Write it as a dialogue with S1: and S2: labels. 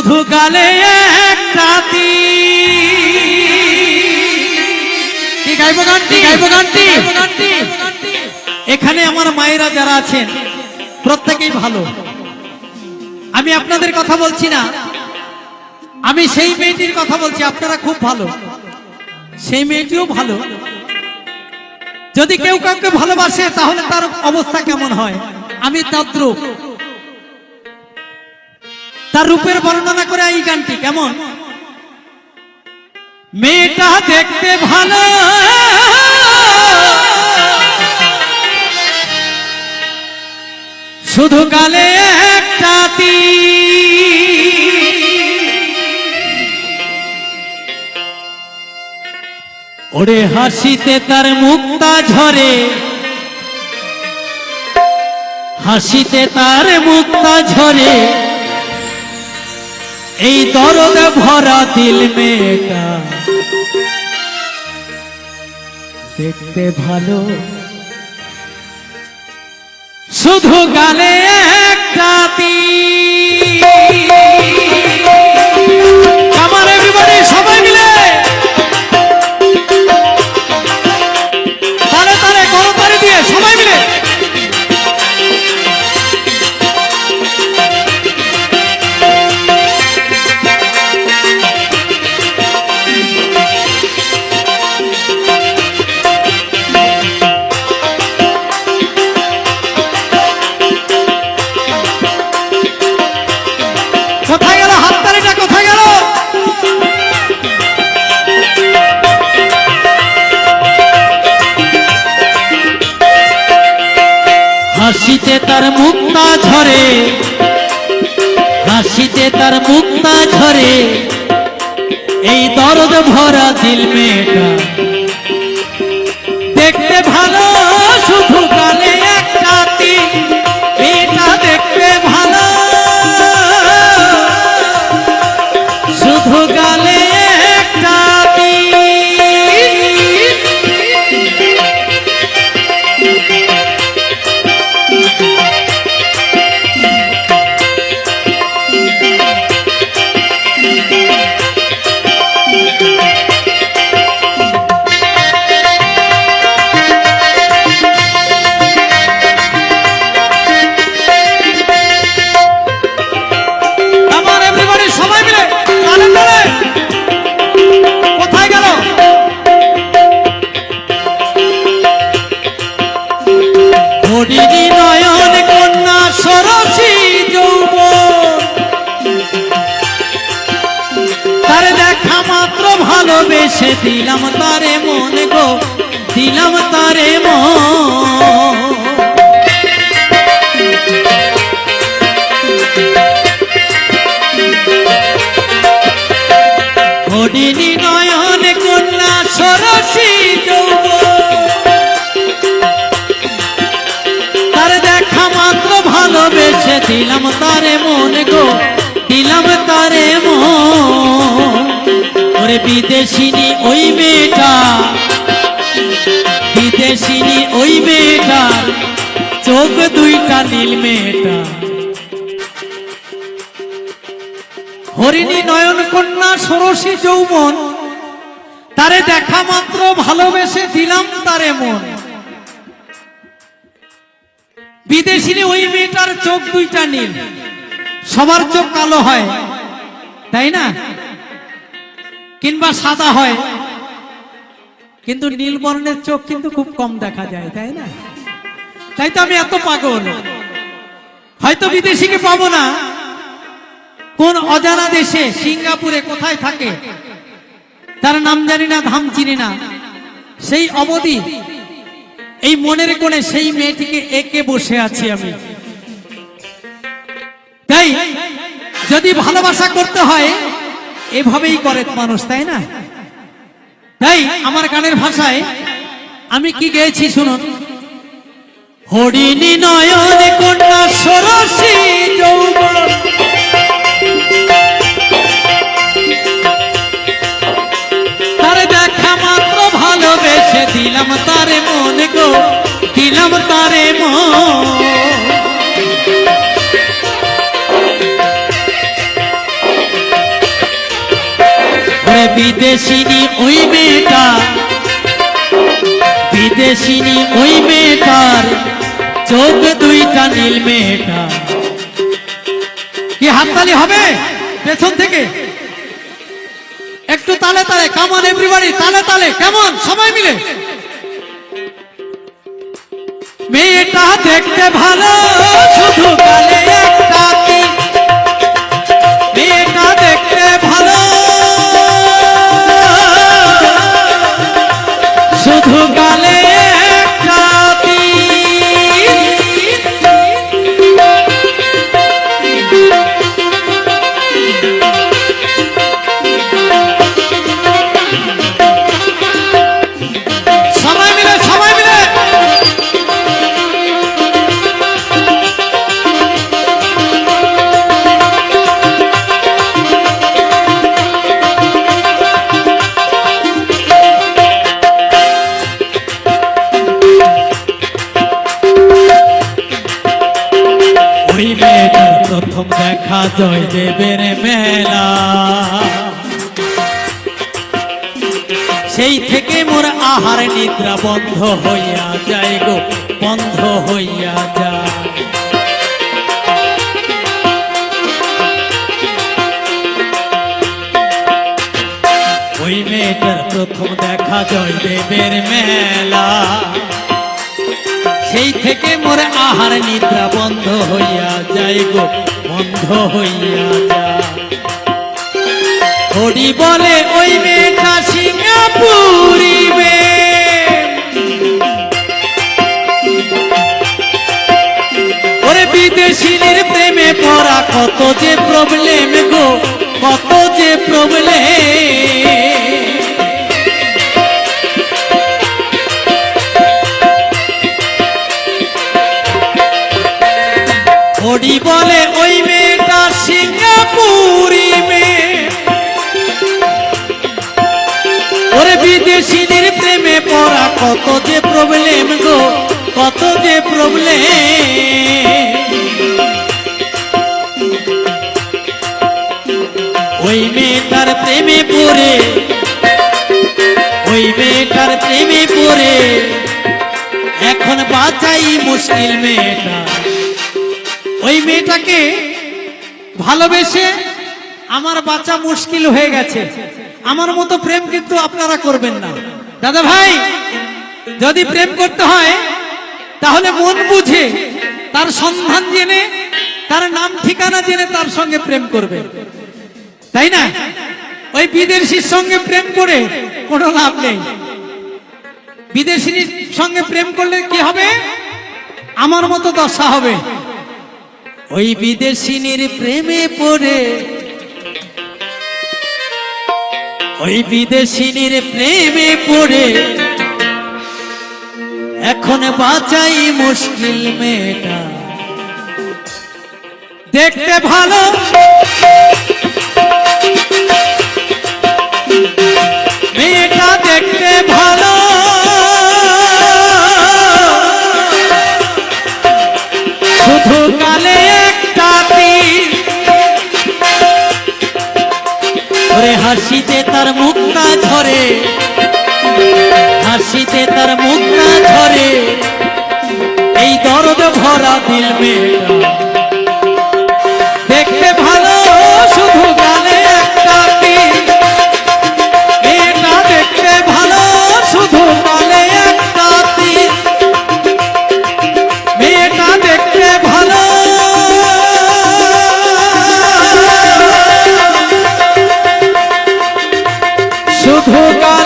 S1: শুধু গালে একটা গাইব গানটি। এখানে আমার মায়েরা যারা আছেন প্রত্যেকেই ভালো। আমি আপনাদের কথা বলছি না, আমি সেই মেয়েটির কথা বলছি। আপনারা খুব ভালো, সেই মেয়েটিও ভালো। যদি কেউ কাউকে ভালোবাসে তাহলে তার অবস্থা কেমন হয়? আমি তদ্রূপ। তার রূপের বর্ণনা করে এই গানটি কেমন? মেয়েটা দেখতে ভালো, শুধু গালে একটা ওরে হাসিতে তার মুক্তা ঝরে, হাসিতে তার মুক্তা ঝরে, এই দরদ ভরা দিল মেয়েটা দেখতে ভালো, শুধু গালে একটা আমার এভরিবডি সবাই মিলে তারে তারে করতালি দিয়ে সবাই মিলে হাসিতে তার মুক্তা ঝরে, হাসিতে তার মুক্তা ঝরে, এই দরদ ভরা দিল মেয়েটা দেখতে ভালো, শুধু গালে একটা মেয়েটা দেখতে ভালো, শুধু গালে একটা নয়ন কন্যা সরসী যৌবন, তার দেখা মাত্র ভালোবেসে দিলাম তারে মন গো, দিলাম তারে মন। হরিণী নয়ন কন্যা সরসী যৌবন, মাত্র ভালোবেসে দিলাম তারে মন গো, দিলাম তারে মন। ওরে বিদেশিনী ওই মেয়েটা, বিদেশিনী ওই মেয়েটার চোখ দুইটা নীল মেয়েটা। হরিণী নয়ন কন্যা ষোড়শী যৌবন, তারে দেখা মাত্র ভালোবেসে দিলাম তারে মন। বিদেশিনী ওই মেয়েটার চোখ দুইটা নীল। সবার চোখ কালো হয় তাই না, কিংবা সাদা হয়, কিন্তু নীল বর্ণের চোখ কিন্তু খুব কম দেখা যায় তাই না। তাই তো আমি এত পাগল। হয়তো বিদেশিকে পাবো না, কোন অজানা দেশে সিঙ্গাপুরে কোথায় থাকে তার নাম জানি না, ধাম চিনি না, সেই অবধি এই মনের কোণে সেই মেয়েটিকে এঁকে বসে আছি আমি। তাই যদি ভালোবাসা করতে হয় এভাবেই করে মানুষ তাই না। তাই আমার গানের ভাষায় আমি কি গেয়েছি শুনুন। হরিণী নয়ন কন্যা সরসী যৌবন, তারে দেখা মাত্র ভালোবেসে দিলাম তারে মন গো, দিলাম তারে মন। বিদেশিনী ওই মেয়েটা, বিদেশিনী ওই মেয়েটার চোখ দুইটা নীল মেয়েটা। কি হাততালি হবে পেছন থেকে? একটু তালে তালে, কামন এভরিবডি, তালে তালে, কেমন সবাই মিলে। মেয়েটা দেখতে ভালো, শুধু গালে একটা তিল। মেয়েটা দেখতে ভালো, শুধু গালে একটা তিল। সবাই মিলে, সবাই মিলে। ওই মেয়েটার প্রথম দেখা জয়দেবের মেলা, সেই থেকে মোর আহার নিদ্রা বন্ধ হইয়া যায় গো, বন্ধ হইয়া যায়। ওই মেয়েটার প্রথম দেখা জয়দেবের মেলা, সেই থেকে মোর আহার নিদ্রা বন্ধ হইয়া যায় গো, বন্ধ হইয়া যায়। হরি বলে ওই মেয়েটা সিঙ্গাপুরি মেয়ে, ওরে বিদেশিনীর প্রেমে পড়া কত যে প্রবলেম গো, কত যে প্রবলেম। হরি বলে ওই মেয়েটা সিঙ্গাপুরি মেয়ে, ওরে বিদেশিনীর প্রেমে পড়া কত যে প্রবলেম গো, কত যে প্রবলেম। ওই মেয়েটার প্রেমে পড়ে, ওই মেয়েটার প্রেমে পড়ে এখন বাঁচাই মুশকিল মেয়েটা। ওই মেয়েটাকে ভালোবেসে আমার বাঁচা মুশকিল হয়ে গেছে। আমার মতো প্রেম কিন্তু আপনারা করবেন না দাদা ভাই। যদি প্রেম করতে হয় তাহলে মন বুঝে, তার সন্ধান জেনে, তার নাম ঠিকানা জেনে তার সঙ্গে প্রেম করবে, তাই না? ওই বিদেশির সঙ্গে প্রেম করে কোনো লাভ নেই। বিদেশির সঙ্গে প্রেম করলে কি হবে? আমার মতো দশা হবে। ওই বিদেশিনীর প্রেমে পড়ে, ওই বিদেশিনীর প্রেমে পড়ে এখন বাঁচাই মুশকিল মেয়েটা। দেখতে ভালো, মেয়েটা দেখতে ভালো, শুধু গালে একটা তিল। ওরে হাসিতে তার মুক্তা ঝরে, হাসিতে তার মুক্তা ঝরে, এই দরদ ভরা দিল মেয়েটা। দেখতে ভালো, শুধু গালে একটা তিল। মেয়েটা দেখতে ভালো, শুধু গালে একটা তিল। মেয়েটা দেখতে ভালো, শুধু গালে